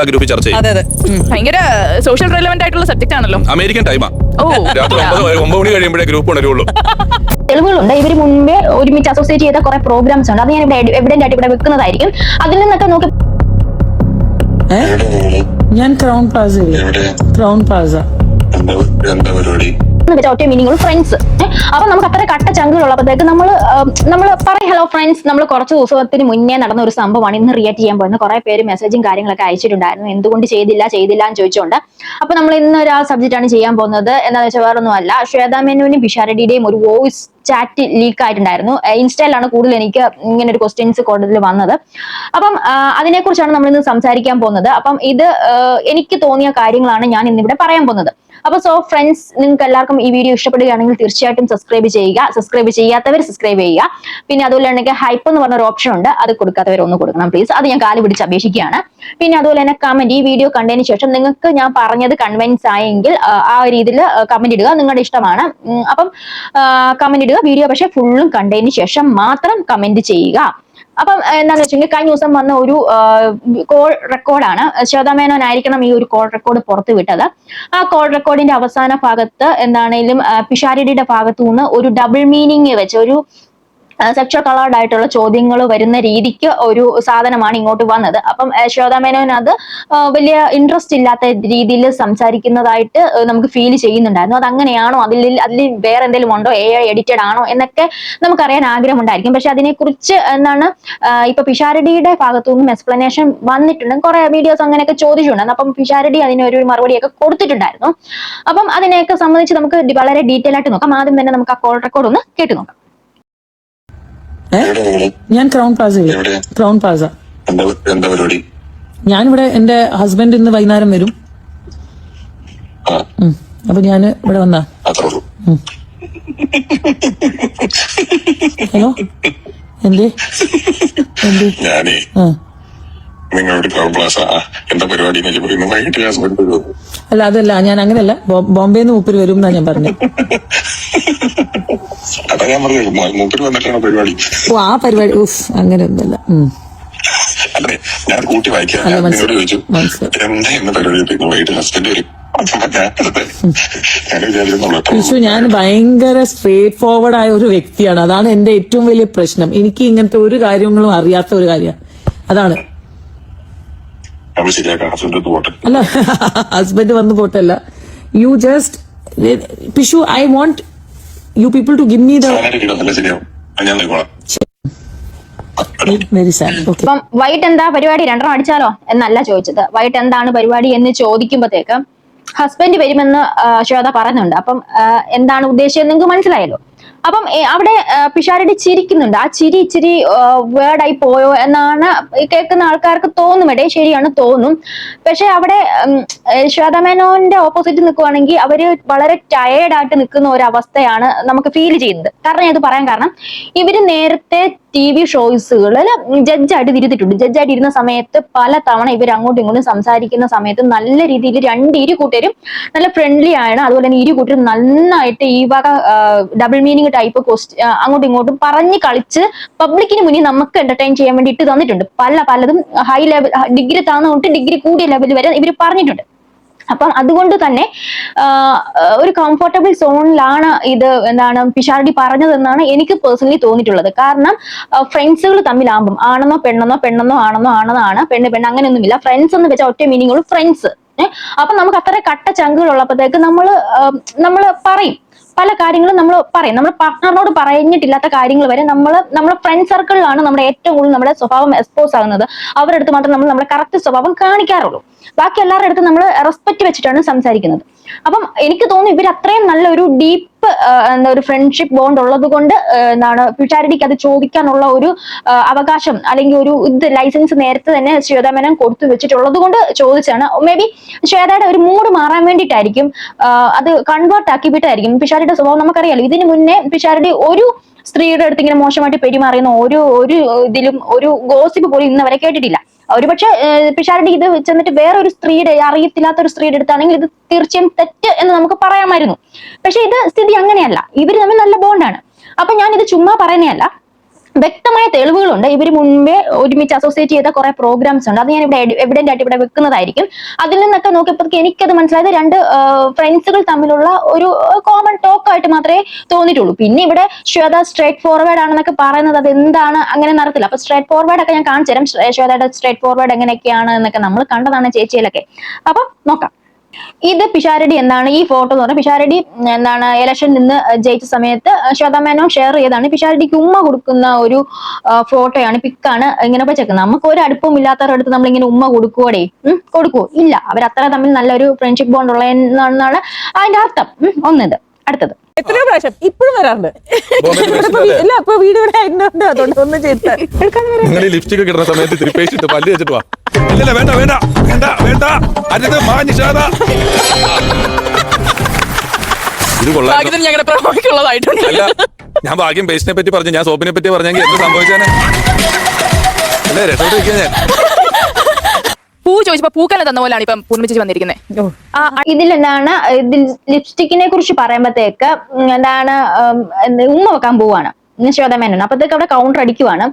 ഗ്രൂപ്പിൽ ചർച്ച ചെയ്യും. അതെ അതെ, ഭയങ്കര സോഷ്യൽ റെലവന്റ് ആയിട്ടുള്ള സബ്ജക്റ്റ് ആണല്ലോ. അമേരിക്കൻ ടൈമാ. ഓ, രാത്രി 9 മണി കഴിയുമ്പോഴേ ഗ്രൂപ്പ് ഉണരുള്ളൂ. തെളിവുകളുണ്ട്. ഇവർ മുൻപേ ഒരുമിച്ച് അസോസിയേറ്റ് ചെയ്ത കുറെ പ്രോഗ്രാംസ് ഉണ്ട്. അത് ഞാൻ ഇവിടെ എവിഡന്റ് ആയിട്ട് ഇവിടെ വെക്കുന്നതായിരിക്കും. അതിൽ നിന്നൊക്കെ നോക്കി ഞാൻ ക്രൗൺ പ്ലാസ ഒറ്റ മീനിങ് ഫ്രണ്ട്സ്. അപ്പൊ നമുക്ക് അത്ര കട്ട ചങ്കുകളുള്ളപ്പോഴത്തേക്ക് നമ്മൾ പറയും ഹലോ ഫ്രണ്ട്സ്. നമ്മൾ കുറച്ച് ദിവസത്തിന് മുന്നേ നടന്ന ഒരു സംഭവമാണ് ഇന്ന് റിയാക്ട് ചെയ്യാൻ പോകുന്നത്. കുറെ പേര് മെസ്സേജും കാര്യങ്ങളൊക്കെ അയച്ചിട്ടുണ്ടായിരുന്നു, എന്തുകൊണ്ട് ചെയ്തില്ല എന്ന് ചോദിച്ചുകൊണ്ട്. അപ്പൊ നമ്മൾ ഇന്ന് ഒരു സബ്ജക്റ്റ് ആണ് ചെയ്യാൻ പോകുന്നത്. എന്താണെന്ന് വെച്ചാൽ വേറൊന്നും അല്ല, ശ്വേതാ മേനോനും പിഷാരടിയുടെയും ഒരു വോയിസ് ചാറ്റ് ലീക്ക് ആയിട്ടുണ്ടായിരുന്നു. ഇൻസ്റ്റയിലാണ് കൂടുതൽ എനിക്ക് ഇങ്ങനെ ഒരു ക്വസ്റ്റ്യൻസ് കൂടുതൽ വന്നത്. അപ്പം അതിനെക്കുറിച്ചാണ് നമ്മൾ ഇന്ന് സംസാരിക്കാൻ പോകുന്നത്. അപ്പം ഇത് എനിക്ക് തോന്നിയ കാര്യങ്ങളാണ് ഞാൻ ഇന്നിവിടെ പറയാൻ പോകുന്നത്. അപ്പൊ സോ ഫ്രണ്ട്സ്, നിങ്ങൾക്ക് എല്ലാവർക്കും ഈ വീഡിയോ ഇഷ്ടപ്പെടുകയാണെങ്കിൽ തീർച്ചയായിട്ടും സബ്സ്ക്രൈബ് ചെയ്യുക. സബ്സ്ക്രൈബ് ചെയ്യാത്തവർ സബ്സ്ക്രൈബ് ചെയ്യുക. പിന്നെ അതുപോലെ തന്നെ ഹൈപ്പ് എന്ന് പറഞ്ഞ ഒരു ഓപ്ഷൻ ഉണ്ട്, അത് കൊടുക്കാത്തവർ ഒന്ന് കൊടുക്കണം പ്ലീസ്. അത് ഞാൻ കാല് പിടിച്ച് അപേക്ഷിക്കുകയാണ്. പിന്നെ അതുപോലെ തന്നെ കമന്റ്, ഈ വീഡിയോ കണ്ടതിന് ശേഷം നിങ്ങൾക്ക് ഞാൻ പറഞ്ഞത് കൺവിൻസ് ആയെങ്കിൽ ആ രീതിയിൽ കമന്റ് ഇടുക, നിങ്ങളുടെ ഇഷ്ടമാണ്. അപ്പം കമന്റ് ഇടുക. വീഡിയോ പക്ഷെ ഫുള്ളും കണ്ടതിന് ശേഷം മാത്രം കമന്റ് ചെയ്യുക. അപ്പം എന്താണെന്ന് വെച്ചെങ്കിൽ കഴിഞ്ഞ ദിവസം വന്ന ഒരു കോൾ റെക്കോർഡാണ്. ശ്വേതാ മേനോൻ ആയിരിക്കണം ഈ ഒരു കോൾ റെക്കോർഡ് പുറത്തു വിട്ടത്. ആ കോൾ റെക്കോർഡിന്റെ അവസാന ഭാഗത്ത് എന്താണേലും പിഷാരടിയുടെ ഭാഗത്തു നിന്ന് ഒരു ഡബിൾ മീനിങ് വെച്ച് ഒരു സെക്ഷൽ കളേർഡ് ആയിട്ടുള്ള ചോദ്യങ്ങൾ വരുന്ന രീതിക്ക് ഒരു സാധനമാണ് ഇങ്ങോട്ട് വന്നത്. അപ്പം ശ്വേതാ മേനോൻ അത് വലിയ ഇൻട്രസ്റ്റ് ഇല്ലാത്ത രീതിയിൽ സംസാരിക്കുന്നതായിട്ട് നമുക്ക് ഫീൽ ചെയ്യുന്നുണ്ടായിരുന്നു. അത് അങ്ങനെയാണോ, അതിൽ വേറെ എന്തെങ്കിലും ഉണ്ടോ, AI എഡിറ്റഡ് ആണോ എന്നൊക്കെ നമുക്കറിയാൻ ആഗ്രഹമുണ്ടായിരിക്കും. പക്ഷെ അതിനെക്കുറിച്ച് എന്താണ് ഇപ്പൊ പിഷാരടിയുടെ ഭാഗത്തു നിന്നും എക്സ്പ്ലനേഷൻ വന്നിട്ടുണ്ട്. കുറെ വീഡിയോസ് അങ്ങനെയൊക്കെ ചോദിച്ചിട്ടുണ്ടായിരുന്നു. അപ്പം പിഷാരടി അതിനൊരു മറുപടിയൊക്കെ കൊടുത്തിട്ടുണ്ടായിരുന്നു. അപ്പം അതിനെയൊക്കെ സംബന്ധിച്ച് നമുക്ക് വളരെ ഡീറ്റെയിൽ ആയിട്ട് നോക്കാം. ആദ്യം തന്നെ നമുക്ക് ആ കോൾ റെക്കോർഡ് ഒന്ന് കേട്ടു നോക്കാം. ഞാൻ ക്രൗൺ പ്ലാസ. എന്താ പരിപാടി? ഞാനിവിടെ എന്റെ ഹസ്ബൻഡ് ഇന്ന് വൈകുന്നേരം വരും. അപ്പൊ ഞാന് ഇവിടെ വന്നാ. ഹലോ, എന്തേ ഞാനേ നിങ്ങളുടെ ക്രൗൺ പ്ലാസ എന്താ പരിപാടി? അല്ല, അതല്ല, ഞാൻ അങ്ങനെയല്ല, ബോംബെന്ന് മൂപ്പര് വരും എന്നാ ഞാൻ പറഞ്ഞു. അതാ ഞാൻ പറഞ്ഞു, മൂപ്പര് വന്നിട്ടാണ് പരിപാടി. ഓ, ആ പരിപാടി അങ്ങനെ ഒന്നുമല്ല. അതെ, ഞാൻ കൂട്ടി വായിക്കാം. നിന്നോട് ചോദിച്ചു എന്താ എന്ന പരിപാടി വൈകിട്ട് ഹസ്ബൻഡ് വരും. ഞാൻ ഭയങ്കര സ്ട്രേറ്റ് ഫോർവേഡ് ആയ ഒരു വ്യക്തിയാണ്. അതാണ് എന്റെ ഏറ്റവും വലിയ പ്രശ്നം. എനിക്ക് ഇങ്ങനത്തെ ഒരു കാര്യങ്ങളും അറിയാത്ത ഒരു കാര്യമാണ്. അതാണ്. അല്ല, ഹസ്ബൻഡ് വന്ന് പോട്ടല്ല. യു ജസ്റ്റ് പിഷു, I want you people to give me the very sad. Okay, അപ്പം വൈകിട്ട് എന്താ പരിപാടി, രണ്ടെണ്ണം അടിച്ചാലോ എന്നല്ല ചോദിച്ചത്. വൈകിട്ട് എന്താണ് പരിപാടി എന്ന് ചോദിക്കുമ്പോഴത്തേക്ക് ഹസ്ബൻഡ് വരുമെന്ന് ശ്വേത പറയുന്നുണ്ട്. അപ്പം എന്താണ് ഉദ്ദേശിച്ചത് നിങ്ങൾക്ക് മനസ്സിലായല്ലോ. അപ്പം അവിടെ പിഷാരടി ചിരിക്കുന്നുണ്ട്. ആ ചിരി ഇച്ചിരി വേർഡായി പോയോ എന്നാണ് കേൾക്കുന്ന ആൾക്കാർക്ക് തോന്നുമടേ. ശരിയാണ്, തോന്നും. പക്ഷെ അവിടെ ശ്വേതാ മേനോന്റെ ഓപ്പോസിറ്റ് നിൽക്കുവാണെങ്കിൽ അവര് വളരെ ടയേർഡായിട്ട് നിൽക്കുന്ന ഒരു അവസ്ഥയാണ് നമുക്ക് ഫീൽ ചെയ്യുന്നത്. കാരണം ഞാൻ ഇത് പറയാൻ കാരണം, ഇവര് നേരത്തെ TV ഷോസുകളിൽ ജഡ്ജായിട്ട് ഇരുന്നിട്ടുണ്ട്. ജഡ്ജായിട്ട് ഇരുന്ന സമയത്ത് പല തവണ ഇവർ അങ്ങോട്ടും ഇങ്ങോട്ടും സംസാരിക്കുന്ന സമയത്ത് നല്ല രീതിയിൽ ഇരു കൂട്ടരും നല്ല ഫ്രണ്ട്ലി ആണ്. അതുപോലെ തന്നെ ഇരു കൂട്ടരും നന്നായിട്ട് ഈ വക ഡബിൾ മീനിങ് ടൈപ്പ് അങ്ങോട്ടും ഇങ്ങോട്ടും പറഞ്ഞ് കളിച്ച് പബ്ലിക്കിന് മുന്നിൽ നമുക്ക് എന്റർടൈൻ ചെയ്യാൻ വേണ്ടി ഇട്ട് തന്നിട്ടുണ്ട്. പലതും ഹൈ ലെവൽ, ഡിഗ്രി താഴ്ന്നു ഡിഗ്രി കൂടിയ ലെവൽ വരെ ഇവർ പറഞ്ഞിട്ടുണ്ട്. അപ്പം അതുകൊണ്ട് തന്നെ ഒരു കംഫർട്ടബിൾ സോണിലാണ് ഇത് എന്താണ് പിഷാരടി പറഞ്ഞതെന്നാണ് എനിക്ക് പേഴ്സണലി തോന്നിയിട്ടുള്ളത്. കാരണം ഫ്രണ്ട്സുകൾ തമ്മിലാകുമ്പം ആണെന്നോ പെണ്ണെന്നോ ആണെന്നോ പെണ്ണ് അങ്ങനെയൊന്നുമില്ല. ഫ്രണ്ട്സ് എന്ന് വെച്ചാൽ ഒറ്റ മീനിങ്ങുള്ളൂ, ഫ്രണ്ട്സ്. അപ്പൊ നമുക്ക് അത്ര കട്ട ചങ്കുകൾ ഉള്ളപ്പോഴത്തേക്ക് നമ്മള് പറയും, പല കാര്യങ്ങളും നമ്മൾ പറയും. നമ്മൾ പാർട്ട്ണറിനോട് പറഞ്ഞിട്ടില്ലാത്ത കാര്യങ്ങൾ വരെ നമ്മുടെ ഫ്രണ്ട് സർക്കിളിലാണ് നമ്മുടെ ഏറ്റവും കൂടുതൽ നമ്മുടെ സ്വഭാവം എക്സ്പോസ് ആകുന്നത്. അവരുടെ അടുത്ത് മാത്രം നമ്മൾ നമ്മുടെ കറക്റ്റ് സ്വഭാവം കാണിക്കാറുള്ളൂ. ബാക്കി എല്ലാവരുടെ അടുത്തും നമ്മൾ റെസ്പെക്ട് വെച്ചിട്ടാണ് സംസാരിക്കുന്നത്. അപ്പം എനിക്ക് തോന്നുന്നു ഇവർ അത്രയും നല്ലൊരു ഡീപ്പ് ഒരു ഫ്രണ്ട്ഷിപ്പ് ബോണ്ട് ഉള്ളത് കൊണ്ട് എന്താണ് പിഷാരടിക്ക് അത് ചോദിക്കാനുള്ള ഒരു അവകാശം അല്ലെങ്കിൽ ഒരു ലൈസൻസ് നേരത്തെ തന്നെ ശ്വേതാ മേനോൻ കൊടുത്തു വെച്ചിട്ടുള്ളത് കൊണ്ട് ചോദിച്ചാണ്. മേ ബി ശ്വേതയുടെ ഒരു മൂഡ് മാറാൻ വേണ്ടിയിട്ടായിരിക്കും, അത് കൺവേർട്ട് ആക്കി വിട്ടായിരിക്കും. പിഷാരടിയുടെ സ്വഭാവം നമുക്കറിയാലോ. ഇതിനു മുന്നേ പിഷാരടി ഒരു സ്ത്രീയുടെ അടുത്ത് ഇങ്ങനെ മോശമായിട്ട് പെരുമാറുന്ന ഒരു ഇതിലും ഒരു ഗോസിപ്പ് പോലും ഇന്നവരെ കേട്ടിട്ടില്ല. ഒരുപക്ഷെ പിഷാരടി ഇത് ചെന്നിട്ട് വേറൊരു സ്ത്രീയുടെ, അറിയത്തില്ലാത്ത ഒരു സ്ത്രീയുടെ അടുത്താണെങ്കിൽ ഇത് തീർച്ചയായും തെറ്റ് എന്ന് നമുക്ക് പറയാമായിരുന്നു. പക്ഷെ ഇത് സ്ഥിതി അങ്ങനെയല്ല. ഇവര് തമ്മിൽ നല്ല ബോണ്ടാണ്. അപ്പൊ ഞാൻ ഇത് ചുമ്മാ പറയുന്നതല്ല. വ്യക്തമായ തെളിവുകളുണ്ട്. ഇവർ മുൻപേ ഒരുമിച്ച് അസോസിയേറ്റ് ചെയ്ത കുറെ പ്രോഗ്രാംസ് ഉണ്ട്. അത് ഞാൻ ഇവിടെ എവിഡന്റ് ആയിട്ട് ഇവിടെ വെക്കുന്നതായിരിക്കും. അതിൽ നിന്നൊക്കെ നോക്കിയപ്പോൾ എനിക്കത് മനസ്സിലായത് രണ്ട് ഫ്രണ്ട്സുകൾ തമ്മിലുള്ള ഒരു കോമൺ ടോക്ക് ആയിട്ട് മാത്രമേ തോന്നിയിട്ടുള്ളൂ. പിന്നെ ഇവിടെ ശ്വേത സ്ട്രേറ്റ് ഫോർവേഡ് ആണെന്നൊക്കെ പറയുന്നത് അത് എന്താണ് അങ്ങനെ നടത്തില്ല. അപ്പൊ സ്ട്രേറ്റ് ഫോർവേഡ് ഒക്കെ ഞാൻ കാണിച്ചു തരാം. ശ്വേതയുടെ സ്ട്രേറ്റ് ഫോർവേഡ് എങ്ങനെയൊക്കെയാണ് എന്നൊക്കെ നമ്മൾ കണ്ടതാണ് ചേച്ചിയിലൊക്കെ. അപ്പൊ നോക്കാം. ഇത് പിഷാരടി എന്താണ് ഈ ഫോട്ടോ എന്ന് പറഞ്ഞാൽ പിഷാരടി എന്താണ് ഇലക്ഷൻ നിന്ന് ജയിച്ച സമയത്ത് ശ്വേതാ മേനോൻ ഷെയർ ചെയ്താണ്. പിഷാരടിക്ക് ഉമ്മ കൊടുക്കുന്ന ഒരു ഫോട്ടോയാണ്, പിക്കാണ് ഇങ്ങനെ വെച്ചേക്കുന്നത്. നമുക്ക് ഒരു അടുപ്പവും ഇല്ലാത്തവരുടെ അടുത്ത് നമ്മൾ ഇങ്ങനെ ഉമ്മ കൊടുക്കുവോടെ കൊടുക്കുവോ? ഇല്ല. അവരത്ര തമ്മിൽ നല്ലൊരു ഫ്രണ്ട്ഷിപ്പ് ബോണ്ട് ഉള്ളതെന്നാണ് അതിന്റെ അർത്ഥം. ഒന്നത്. അടുത്തത് എത്രയോ പ്രാവശ്യം ഇപ്പോഴും വരാറുണ്ട്. ഇല്ല ഇപ്പൊ വീട് ഇവിടെ ആയിട്ടുണ്ട്, അതുകൊണ്ട് ഒന്നും നിങ്ങൾ ഈ ലിപ്സ്റ്റിക് കിട്ടുന്ന സമയത്ത് ഇത്തിരി പേസ്റ്റ് പല്ല് വെച്ചിട്ട് വാ. ഇല്ല വേണ്ട വേണ്ട വേണ്ട വേണ്ട അടുത്ത് മാഞ്ഞിഷാദ. ഇത് കൊള്ളാം. ഞങ്ങളുടെ പ്രമുഖുള്ളതായിട്ടുണ്ട്. അല്ല, ഞാൻ ഭാഗ്യം പേസ്റ്റിനെ പറ്റി പറഞ്ഞു, ഞാൻ സോപ്പിനെ പറ്റി പറഞ്ഞെങ്കിൽ എന്ത് സംഭവിച്ചാനെ? അല്ലേ രസോട്ടിരിക്കാൻ ഞാൻ പൂ ചോദിച്ചപ്പോ പൂക്കല തന്ന പോലെയാണ് ഇപ്പം പൂർണ്ണിച്ച് വന്നിരിക്കുന്നത്. ഇതിലെന്താണ് ഇതിൽ ലിപ്സ്റ്റിക്കിനെ കുറിച്ച് പറയുമ്പോഴത്തേക്ക് എന്താണ് ഉമ്മ വെക്കാൻ പോവാണ് ശ്വേത മേനോൻ. അപ്പത്തേക്ക് അവിടെ കൗണ്ടർ അടിക്കുവാണ്.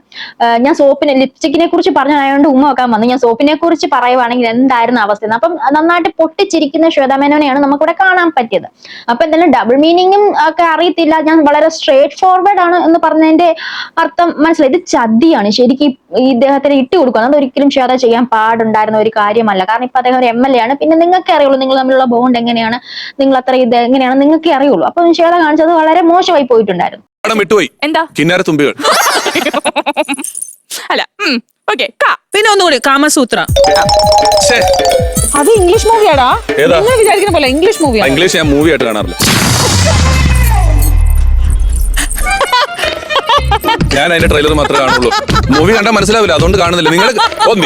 ഞാൻ സോപ്പിനെ ലിപ്സ്റ്റിക്കിനെ കുറിച്ച് പറഞ്ഞതുകൊണ്ട് ഉമ്മ വെക്കാൻ വന്നു. ഞാൻ സോപ്പിനെ കുറിച്ച് പറയുവാണെങ്കിൽ എന്തായിരുന്നു അവസ്ഥ? അപ്പം നന്നായിട്ട് പൊട്ടിച്ചിരിക്കുന്ന ശ്വേത മേനോനെയാണ് നമുക്കിവിടെ കാണാൻ പറ്റിയത്. അപ്പൊ എന്തായാലും ഡബിൾ മീനിങ്ങും ഒക്കെ അറിയത്തില്ല. ഞാൻ വളരെ സ്ട്രേറ്റ് ഫോർവേഡ് ആണ് എന്ന് പറഞ്ഞതിന്റെ അർത്ഥം മനസ്സിലായി. ഇത് ചതിയാണ് ശരിക്കും ഇദ്ദേഹത്തിന് ഇട്ട് കൊടുക്കുക. അതൊരിക്കലും ശ്വേത ചെയ്യാൻ പാടുണ്ടായിരുന്ന ഒരു കാര്യമല്ല. കാരണം ഇപ്പൊ അദ്ദേഹം ഒരു MLA ആണ്. പിന്നെ നിങ്ങൾക്ക് അറിയുള്ളൂ നിങ്ങൾ തമ്മിലുള്ള ബോണ്ട് എങ്ങനെയാണ്, നിങ്ങൾ അത്ര ഇത് എങ്ങനെയാണ് നിങ്ങൾക്ക് അറിയുള്ളൂ. അപ്പൊ ശ്വേത കാണിച്ചത് വളരെ മോശമായി പോയിട്ടുണ്ടായിരുന്നു. വിട്ടുപോയി. എന്താ കിന്നാര തുമ്പികൾ അല്ല. ഓക്കെ. പിന്നെ ഒന്നുകൂടി കാമസൂത്ര. അത് ഇംഗ്ലീഷ് മൂവിയാടാ. നിങ്ങൾ വിചാരിക്കുന്ന പോലെ ഇംഗ്ലീഷ് മൂവിയാണ്. ഇംഗ്ലീഷ് ഞാൻ മൂവി ആയിട്ട് കാണാറില്ല. ഞാൻ അതിന്റെ ട്രെയിലർ മാത്രമേ കാണുള്ളൂ. മൂവി കണ്ടാൽ മനസ്സിലാവില്ല, അതുകൊണ്ട് കാണുന്നില്ല.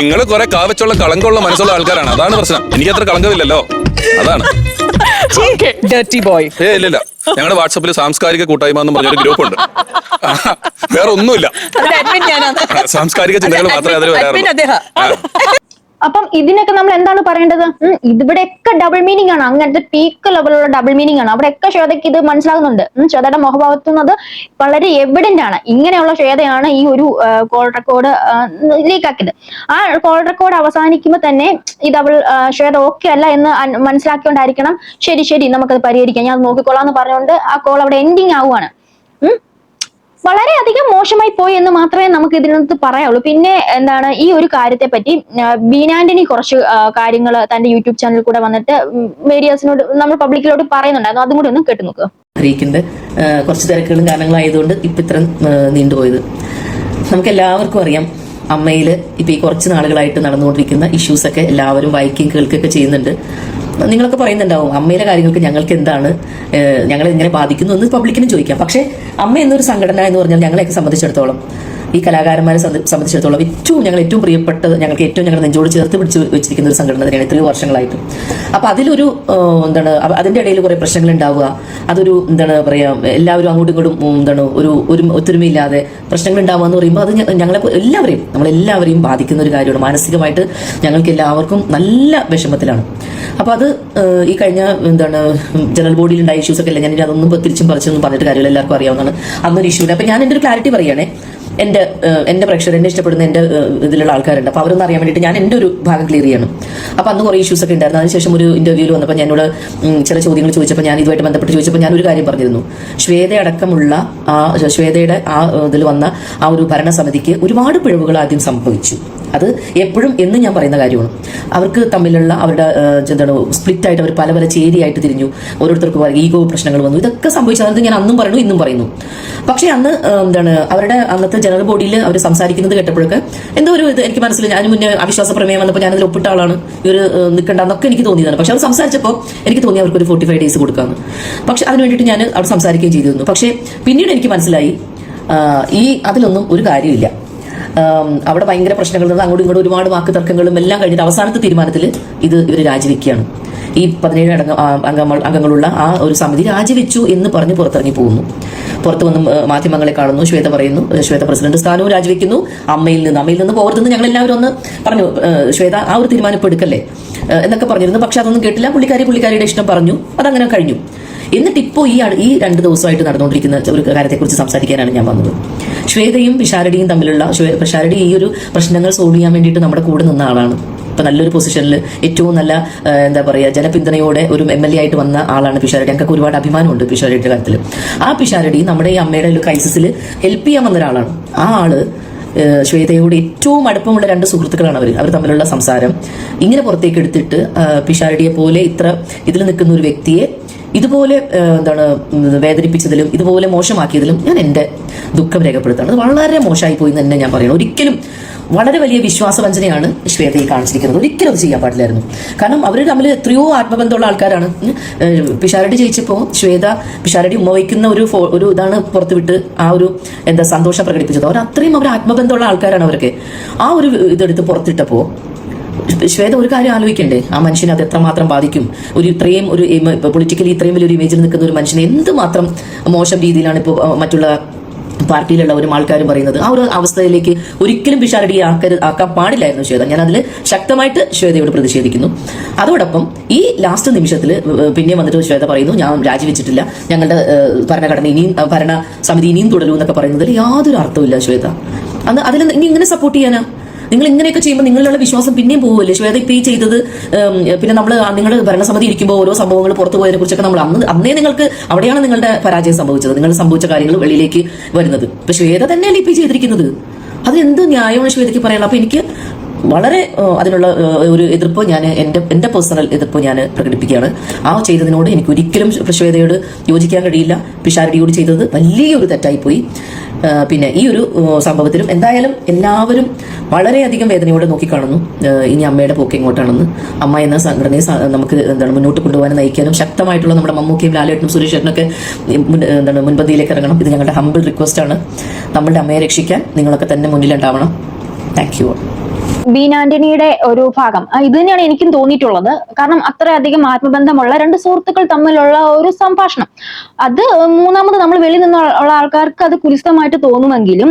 നിങ്ങൾ കുറെ കാവച്ചുള്ള കളങ്കമുള്ള മനസ്സുള്ള ആൾക്കാരാണ്, അതാണ് പ്രശ്നം. എനിക്ക് അത്ര കളങ്കമില്ലല്ലോ, അതാണ്. ഇല്ല, ഞങ്ങളുടെ വാട്സപ്പിൽ സാംസ്കാരിക കൂട്ടായ്മ എന്ന് പറഞ്ഞൊരു ഗ്രൂപ്പ് ഉണ്ട്. വേറെ ഒന്നുമില്ല, സാംസ്കാരിക ചിന്തകൾ മാത്രമേ അതിൽ വരാറുള്ളൂ. അപ്പം ഇതിനൊക്കെ നമ്മൾ എന്താണ് പറയേണ്ടത്? ഇവിടെയൊക്കെ ഡബിൾ മീനിങ് ആണ്. അങ്ങനത്തെ പീക്ക് ലെവലുള്ള ഡബിൾ മീനിങ് ആണ്. അവിടെയൊക്കെ ശ്വേതയ്ക്ക് ഇത് മനസ്സിലാകുന്നുണ്ട്. ശ്വേതയുടെ മുഖഭാവത്തുന്നത് വളരെ എവിഡന്റ് ആണ്. ഇങ്ങനെയുള്ള ശ്വേതയാണ് ഈ ഒരു കോൾ റെക്കോർഡ് ലീക്കാക്കിയത്. ആ കോൾ റെക്കോർഡ് അവസാനിക്കുമ്പോൾ തന്നെ ഇത് ശ്വേത ഓക്കെ അല്ല എന്ന് മനസ്സിലാക്കിക്കൊണ്ടായിരിക്കണം ശരി നമുക്കത് പരിഹരിക്കാം, ഞാൻ അത് നോക്കിക്കൊള്ളാം എന്ന് പറഞ്ഞുകൊണ്ട് ആ കോൾ അവിടെ എൻഡിങ് ആവുകയാണ്. വളരെയധികം മോശമായി പോയി എന്ന് മാത്രമേ നമുക്ക് ഇതിനകത്ത് പറയാവുള്ളൂ. പിന്നെ എന്താണ് ഈ ഒരു കാര്യത്തെ പറ്റി ബീനാന്റണി കുറച്ച് കാര്യങ്ങൾ തന്റെ യൂട്യൂബ് ചാനലിൽ കൂടെ വന്നിട്ട് മീഡിയാസിനോട് നമ്മൾ പബ്ലിക്കിലോട് പറയുന്നുണ്ടായിരുന്നു. അതും കൂടി ഒന്ന് കേട്ടു നോക്കുക. അറിയിക്കുന്നത് കുറച്ച് തിരക്കുകളും കാരണങ്ങളായതുകൊണ്ട് ഇപ്പം ഇത്ര നീണ്ടുപോയത്. നമുക്ക് എല്ലാവർക്കും അറിയാം, അമ്മയിൽ ഇപ്പം ഈ കുറച്ച് നാളുകളായിട്ട് നടന്നുകൊണ്ടിരിക്കുന്ന ഇഷ്യൂസൊക്കെ എല്ലാവരും വായിക്കുകയും കേൾക്കുകയൊക്കെ ചെയ്യുന്നുണ്ട്. നിങ്ങളൊക്കെ പറയുന്നുണ്ടാവും അമ്മയിലെ കാര്യങ്ങൾക്ക് ഞങ്ങൾക്ക് എന്താണ്, ഞങ്ങളെ എങ്ങനെ ബാധിക്കുന്നു എന്ന് പബ്ലിക്കിനും ചോദിക്കാം. പക്ഷേ അമ്മ എന്നൊരു സംഘടന എന്ന് പറഞ്ഞാൽ ഞങ്ങളെയൊക്കെ സംബന്ധിച്ചിടത്തോളം, ഈ കലാകാരന്മാരെ സംബന്ധിച്ചിടത്തോളം ഞങ്ങൾ ഏറ്റവും പ്രിയപ്പെട്ടത്, ഞങ്ങൾക്ക് ഏറ്റവും ഞങ്ങൾ നെഞ്ചോട് ചേർത്ത് പിടിച്ച് വെച്ചിരിക്കുന്ന ഒരു സംഘടന തന്നെയാണ് എത്രയോ വർഷങ്ങളായിട്ടും. അപ്പോൾ അതിലൊരു എന്താണ് അതിൻ്റെ ഇടയിൽ കുറേ പ്രശ്നങ്ങൾ ഉണ്ടാവുക, അതൊരു എന്താണ് പറയുക, എല്ലാവരും അങ്ങോട്ടും ഇങ്ങോട്ടും എന്താണ് ഒരു ഒത്തൊരുമയില്ലാതെ പ്രശ്നങ്ങൾ ഉണ്ടാവുക എന്ന് പറയുമ്പോൾ അത് ഞങ്ങളെ നമ്മളെല്ലാവരെയും ബാധിക്കുന്ന ഒരു കാര്യമാണ്. മാനസികമായിട്ട് ഞങ്ങൾക്ക് എല്ലാവർക്കും നല്ല വിഷമത്തിലാണ്. അപ്പോൾ അത് ഈ കഴിഞ്ഞ എന്താണ് ജനറൽ ബോഡിയിൽ ഉണ്ടായ ഇഷ്യൂസൊക്കെ അല്ലേ, ഞാൻ അതൊന്നും തിരിച്ചും പറിച്ചൊന്നും പറഞ്ഞിട്ട് കാര്യമില്ല, എല്ലാവർക്കും അറിയാവുന്നതാണ് അന്നൊരു ഇഷ്യൂവില്ല. അപ്പോൾ ഞാൻ എൻ്റെ ഒരു ക്ലാരിറ്റി പറയുകയാണേ, എൻ്റെ പ്രേക്ഷകർ, എന്നെ ഇഷ്ടപ്പെടുന്ന എൻ്റെ ഇതിലുള്ള ആൾക്കാരുണ്ട്. അപ്പോൾ അവരൊന്നും അറിയാൻ വേണ്ടിയിട്ട് ഞാൻ എൻ്റെ ഒരു ഭാഗം ക്ലിയർ ചെയ്യണം. അപ്പോൾ അന്ന് കുറേ ഇഷ്യൂസ് ഒക്കെ ഉണ്ടായിരുന്നു. അതിനുശേഷം ഒരു ഇന്റർവ്യൂവിൽ വന്നപ്പോൾ ഞാനോട് ചില ചോദ്യങ്ങൾ ചോദിച്ചപ്പോൾ ഞാൻ ഇതുമായിട്ട് ബന്ധപ്പെട്ട് ചോദിച്ചപ്പോൾ ഞാനൊരു കാര്യം പറഞ്ഞിരുന്നു. ശ്വേതയുടെ ആ ഇതിൽ വന്ന ആ ഒരു ഭരണസമിതിക്ക് ഒരുപാട് പിഴവുകൾ ആദ്യം സംഭവിച്ചു. അത് എപ്പോഴും എന്നും ഞാൻ പറയുന്ന കാര്യമാണ്. അവർക്ക് തമ്മിലുള്ള അവരുടെ എന്താണ് സ്പ്ലിറ്റായിട്ട് അവർ പല ചേരിയായിട്ട് തിരിഞ്ഞു, ഓരോരുത്തർക്ക് ഈഗോ പ്രശ്നങ്ങൾ വന്നു. ഇതൊക്കെ സംഭവിച്ചത് ഞാൻ അന്നും പറയുന്നു ഇന്നും പറയുന്നു. പക്ഷേ അന്ന് എന്താണ് അവരുടെ അന്നത്തെ ജനറൽ ബോഡിയിൽ അവർ സംസാരിക്കുന്നത് കേട്ടപ്പോഴൊക്കെ എന്തോ ഒരു ഇത് എനിക്ക് മനസ്സിലായി. ഞാൻ മുന്നേ അവിശ്വാസ പ്രമേയം വന്നപ്പോൾ ഞാനതിൽ ഒപ്പിട്ട ആളാണ്, ഇവർ നിൽക്കണ്ടെന്നൊക്കെ എനിക്ക് തോന്നിയതാണ്. പക്ഷെ അവർ സംസാരിച്ചപ്പോൾ എനിക്ക് തോന്നി അവർക്ക് ഒരു 45 days കൊടുക്കാമെന്ന്. പക്ഷെ അതിന് വേണ്ടിയിട്ട് ഞാൻ അവിടെ സംസാരിക്കുകയും ചെയ്തിരുന്നു. പക്ഷേ പിന്നീട് എനിക്ക് മനസ്സിലായി അതിലൊന്നും ഒരു കാര്യമില്ല. അവിടെ ഭയങ്കര പ്രശ്നങ്ങൾ നിന്ന് അങ്ങോട്ടും ഇങ്ങോട്ടും ഒരുപാട് വാക്ക് തർക്കങ്ങളും എല്ലാം കഴിഞ്ഞിട്ട് അവസാനത്തെ തീരുമാനത്തിൽ ഇവർ രാജിവെക്കുകയാണ്. ഈ 17 അംഗങ്ങളുള്ള ആ ഒരു സമിതി രാജിവെച്ചു എന്ന് പറഞ്ഞ് പുറത്തിറങ്ങി പോകുന്നു. പുറത്ത് വന്ന് മാധ്യമങ്ങളെ കാണുന്നു. ശ്വേത പറയുന്നു ശ്വേത പ്രസിഡന്റ് സ്ഥാനവും രാജിവെക്കുന്നു. അമ്മയിൽ നിന്ന് പോകരുതെന്ന് ഞങ്ങൾ എല്ലാവരും ഒന്ന് പറഞ്ഞു. ശ്വേത ആ ഒരു തീരുമാനം ഇപ്പോൾ എടുക്കല്ലേ എന്നൊക്കെ പറഞ്ഞിരുന്നു. പക്ഷെ അതൊന്നും കേട്ടില്ല. പുള്ളിക്കാരിയുടെ ഇഷ്ടം പറഞ്ഞു, അതങ്ങനെ കഴിഞ്ഞു. എന്നിട്ട് ഇപ്പോൾ ഈ 2 ദിവസമായിട്ട് നടന്നുകൊണ്ടിരിക്കുന്ന ഒരു കാര്യത്തെക്കുറിച്ച് സംസാരിക്കാനാണ് ഞാൻ വന്നത്. ശ്വേതയും പിഷാരടിയും തമ്മിലുള്ള പിഷാരടി ഈ ഒരു പ്രശ്നങ്ങൾ സോൾവ് ചെയ്യാൻ വേണ്ടിയിട്ട് നമ്മുടെ കൂടെ നിന്ന ആളാണ്. ഇപ്പൊ നല്ലൊരു പൊസിഷനിൽ ഏറ്റവും നല്ല എന്താ പറയുക ജനപിന്തുണയോടെ ഒരു MLA ആയിട്ട് വന്ന ആളാണ് പിഷാരടി. ഞങ്ങൾക്ക് ഒരുപാട് അഭിമാനമുണ്ട് പിഷാരടിയുടെ കാര്യത്തിൽ. ആ പിഷാരടി നമ്മുടെ ഈ അമ്മയുടെ ഒരു ക്രൈസിസിൽ ഹെൽപ്പ് ചെയ്യാൻ വന്ന ഒരാളാണ്. ആ ആള് ശ്വേതയോട് ഏറ്റവും അടുപ്പമുള്ള 2 സുഹൃത്തുക്കളാണ് അവർ തമ്മിലുള്ള സംസാരം ഇങ്ങനെ പുറത്തേക്ക് എടുത്തിട്ട് പിഷാരടിയെ പോലെ ഇത്ര ഇതിൽ നിൽക്കുന്ന ഒരു വ്യക്തിയെ ഇതുപോലെ വേദനിപ്പിച്ചതിലും ഇതുപോലെ മോശമാക്കിയതിലും ഞാൻ എൻ്റെ ദുഃഖം രേഖപ്പെടുത്താണ്. അത് വളരെ മോശമായി പോയി എന്ന് തന്നെ ഞാൻ പറയുന്നു. ഒരിക്കലും വളരെ വലിയ വിശ്വാസവഞ്ചനയാണ് ശ്വേതയെ കാണിച്ചിരിക്കുന്നത്. ഒരിക്കലും അത് ചെയ്യാൻ പാടില്ലായിരുന്നു. കാരണം അവർ തമ്മിൽ എത്രയോ ആത്മബന്ധമുള്ള ആൾക്കാരാണ്. പിഷാരടി ജയിച്ചപ്പോൾ ശ്വേത പിഷാരടി ഉമ്മ വയ്ക്കുന്ന ഒരു ഇതാണ് പുറത്തുവിട്ട് ആ ഒരു സന്തോഷം പ്രകടിപ്പിച്ചത്. അത്രയും അവർ ആത്മബന്ധമുള്ള ആൾക്കാരാണ് അവർക്ക്. ആ ഒരു ഇതെടുത്ത് പുറത്തിട്ടപ്പോൾ ശ്വേത ഒരു കാര്യം ആലോചിക്കണ്ടേ, ആ മനുഷ്യനെ അത് എത്രമാത്രം ബാധിക്കും. ഇത്രയും ഒരു പൊളിറ്റിക്കലി ഇത്രയും വലിയൊരു ഇമേജിൽ നിൽക്കുന്ന ഒരു മനുഷ്യനെ എന്തുമാത്രം മോശം രീതിയിലാണ് ഇപ്പോൾ മറ്റുള്ള പാർട്ടിയിലുള്ളവരും ആൾക്കാരും പറയുന്നത്. ആ ഒരു അവസ്ഥയിലേക്ക് ഒരിക്കലും പിഷാരടിയെ ആക്കാൻ പാടില്ലായിരുന്നു ശ്വേത. ഞാൻ അതിൽ ശക്തമായിട്ട് ശ്വേതയോട് പ്രതിഷേധിക്കുന്നു. അതോടൊപ്പം ഈ ലാസ്റ്റ് നിമിഷത്തിൽ പിന്നെ വന്നിട്ട് ശ്വേത പറയുന്നു ഞാൻ രാജിവെച്ചിട്ടില്ല, ഞങ്ങളുടെ ഭരണഘടന ഇനിയും ഭരണ സമിതി ഇനിയും തുടരൂ എന്നൊക്കെ പറയുന്നതിൽ യാതൊരു അർത്ഥമില്ല ശ്വേത. അതിൽ ഇനി ഇങ്ങനെ സപ്പോർട്ട് ചെയ്യാനാ? നിങ്ങൾ ഇങ്ങനെയൊക്കെ ചെയ്യുമ്പോൾ നിങ്ങളുടെ വിശ്വാസം പിന്നെയും പോകുമല്ലേ? ശ്വേത ഇപ്പം ഈ ചെയ്തത് പിന്നെ നിങ്ങൾ ഭരണസമിതി ഇരിക്കുമ്പോൾ ഓരോ സംഭവങ്ങൾ പുറത്തു പോയതിനെ കുറിച്ചൊക്കെ നമ്മൾ അന്നേ നിങ്ങൾക്ക് അവിടെയാണ് നിങ്ങളുടെ പരാജയം സംഭവിച്ചത്. നിങ്ങൾ സംഭവിച്ച കാര്യങ്ങൾ വെളിയിലേക്ക് വരുന്നത്. ഇപ്പൊ ശ്വേത തന്നെയല്ലേ ഇപ്പം ചെയ്തിരിക്കുന്നത്. അത് എന്ത് ന്യായമാണ് ശ്വേതയ്ക്ക് പറയാനുള്ളത്? അപ്പൊ എനിക്ക് വളരെ അതിനുള്ള ഒരു എതിർപ്പ് എൻ്റെ പേഴ്സണൽ എതിർപ്പ് ഞാൻ പ്രകടിപ്പിക്കുകയാണ്. ആ ചെയ്തതിനോട് എനിക്ക് ഒരിക്കലും ശ്വേതയോട് യോജിക്കാൻ കഴിയില്ല. പിഷാരടിയോട് ചെയ്തത് വലിയൊരു തെറ്റായിപ്പോയി. പിന്നെ ഈ ഒരു സംഭവത്തിലും എന്തായാലും എല്ലാവരും വളരെയധികം വേദനയോടെ നോക്കിക്കാണുന്നു ഇനി അമ്മയുടെ പോക്ക് എങ്ങോട്ടാണെന്ന്. അമ്മ എന്ന സംഘടനയെ നമുക്ക് മുന്നോട്ട് കൊണ്ടുപോകാൻ നയിക്കാനും ശക്തമായിട്ടുള്ള നമ്മുടെ മമ്മൂക്കയും ലാലേട്ടനും സുരേഷ് ചേട്ടനൊക്കെ മുൻപന്തിയിലേക്ക് ഇറങ്ങണം. ഇത് ഞങ്ങളുടെ ഹംബിൾ റിക്വസ്റ്റ് ആണ്. നമ്മളുടെ അമ്മയെ രക്ഷിക്കാൻ നിങ്ങളൊക്കെ തന്നെ മുന്നിലുണ്ടാവണം. Thank you. ബീന ആന്റണിയുടെ ഒരു ഭാഗം ഇത് തന്നെയാണ് എനിക്കും തോന്നിയിട്ടുള്ളത്. കാരണം അത്രയധികം ആത്മബന്ധമുള്ള 2 സുഹൃത്തുക്കൾ തമ്മിലുള്ള ഒരു സംഭാഷണം, അത് മൂന്നാമത് നമ്മൾ വെളിയിൽ നിന്നുള്ള ആൾക്കാർക്ക് അത് കുലിഷ്ടമായിട്ട് തോന്നുമെങ്കിലും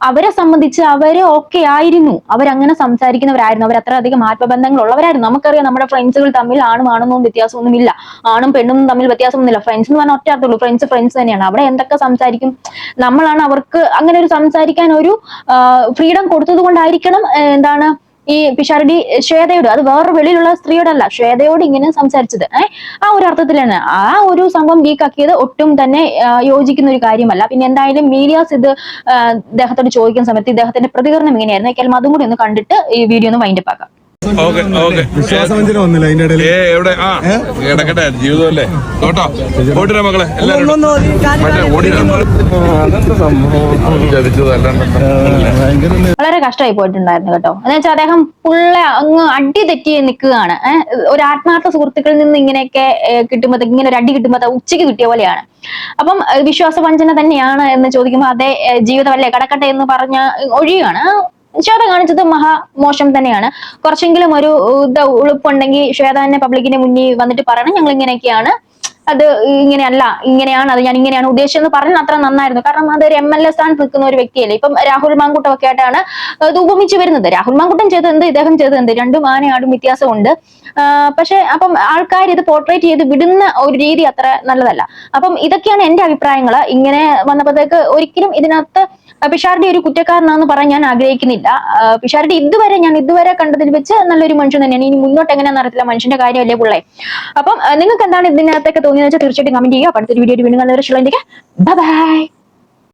അവരെ സംബന്ധിച്ച് അവര് ഓക്കെ ആയിരുന്നു. അവരങ്ങനെ സംസാരിക്കുന്നവരായിരുന്നു. അവർ അത്രയധികം ആത്മബന്ധങ്ങളുള്ളവരായിരുന്നു. നമുക്കറിയാം നമ്മുടെ ഫ്രണ്ട്സുകൾ തമ്മിൽ ആണും വ്യത്യാസമൊന്നുമില്ല, ആണും പെണ്ണും തമ്മിൽ വ്യത്യാസമൊന്നുമില്ല. ഫ്രണ്ട്സ് എന്ന് പറഞ്ഞാൽ ഒറ്റ അർത്ഥമുള്ളൂ, ഫ്രണ്ട്സ് തന്നെയാണ്. അവിടെ എന്തൊക്കെ സംസാരിക്കും, നമ്മളാണ് അവർക്ക് അങ്ങനെ ഒരു സംസാരിക്കാൻ ഒരു ഫ്രീഡം കൊടുത്തത് കൊണ്ടായിരിക്കണം ഈ പിഷാരടി ശ്വേതയോട്, അത് വേറൊരു വെളിയിലുള്ള സ്ത്രീയോടല്ല, ശ്വേതയോട് ഇങ്ങനെ സംസാരിച്ചത്. ആ ഒരു അർത്ഥത്തിലാണ് ആ ഒരു സംഭവം ലീക്കാക്കിയത്. ഒട്ടും തന്നെ യോജിക്കുന്ന ഒരു കാര്യമല്ല. പിന്നെ എന്തായാലും മീഡിയാസ് ഇത് ഇദ്ദേഹത്തോട് ചോദിക്കുന്ന സമയത്ത് ഇദ്ദേഹത്തിന്റെ പ്രതികരണം എങ്ങനെയായിരുന്നു ഏക്കാലും അതും കൂടി ഒന്ന് കണ്ടിട്ട് ഈ വീഡിയോ ഒന്ന് വൈൻഡപ്പ് ആക്കാം. വിശ്വാസവഞ്ചന വന്നില്ല അതിന്റെ ഇടയിൽ. കിടക്കട്ടെ, ജീവിതമല്ലേ. കേട്ടോ ഓടിരാ മക്കളെ എല്ലാവരും. വളരെ കഷ്ടമായി പോയിട്ടുണ്ടായിരുന്നു കേട്ടോ. എന്ന് വെച്ചാൽ അദ്ദേഹം പുള്ളെ അങ്ങ് അടി തെറ്റി നിൽക്കുകയാണ്. ഒരു ആത്മാർത്ഥ സുഹൃത്തുക്കളിൽ നിന്ന് ഇങ്ങനെയൊക്കെ കിട്ടുമ്പോഴത്തേക്ക്, ഇങ്ങനെ ഒരു അടി കിട്ടുമ്പോൾ ഉച്ചയ്ക്ക് കിട്ടിയ പോലെയാണ്. അപ്പം വിശ്വാസവഞ്ചന തന്നെയാണ് എന്ന് ചോദിക്കുമ്പോൾ അതേ, ജീവിതമല്ലേ കടക്കട്ടെ എന്ന് പറഞ്ഞ ഒഴിയാണ്. ശ്വേത കാണിച്ചത് മഹാ മോശം തന്നെയാണ്. കുറച്ചെങ്കിലും ഒരു ഉളുപ്പുണ്ടെങ്കിൽ ശ്വേത തന്നെ പബ്ലിക്കിന്റെ മുന്നിൽ വന്നിട്ട് പറയണം ഞങ്ങൾ ഇങ്ങനെയൊക്കെയാണ്, അത് ഇങ്ങനെയല്ല, ഇങ്ങനെയാണ്, അത് ഞാൻ ഇങ്ങനെയാണ് ഉദ്ദേശിച്ചെന്ന് പറഞ്ഞാൽ അത്ര നന്നായിരുന്നു. കാരണം അതൊരു MLA സ്ഥാനത്ത് നിൽക്കുന്ന ഒരു വ്യക്തിയല്ലേ. ഇപ്പം രാഹുൽ മാങ്കൂട്ടം ഒക്കെ ആയിട്ടാണ് ഇത് ഉപമിച്ച് വരുന്നത്. രാഹുൽ മാങ്കൂട്ടം ചെയ്തത് ഇദ്ദേഹം ചെയ്തത് രണ്ടും ആനയാടും വ്യത്യാസമുണ്ട്. പക്ഷെ അപ്പം ആൾക്കാർ ഇത് പോർട്രേറ്റ് ചെയ്ത് വിടുന്ന ഒരു രീതി അത്ര നല്ലതല്ല. അപ്പം ഇതൊക്കെയാണ് എന്റെ അഭിപ്രായങ്ങൾ. ഇങ്ങനെ വന്നപ്പോഴത്തേക്ക് ഒരിക്കലും ഇതിനകത്ത് പിഷാരടി ഒരു കുറ്റക്കാരനാണെന്ന് പറയാൻ ഞാൻ ആഗ്രഹിക്കുന്നില്ല. പിഷാരടി ഇതുവരെ കണ്ടതിൽ വെച്ച് നല്ലൊരു മനുഷ്യൻ തന്നെയാണ്. ഇനി മുന്നോട്ട് എങ്ങനെയാണെന്ന് അറിയത്തില്ല, മനുഷ്യന്റെ കാര്യമല്ലേ പുള്ളേ. അപ്പം നിങ്ങൾക്ക് എന്താണ് ഇതിനകത്തൊക്കെ തോന്നിയെന്ന് വെച്ചാൽ തീർച്ചയായിട്ടും കമന്റ് ചെയ്യുക. അടുത്തൊരു വീഡിയോ വീണ്ടും ബൈ.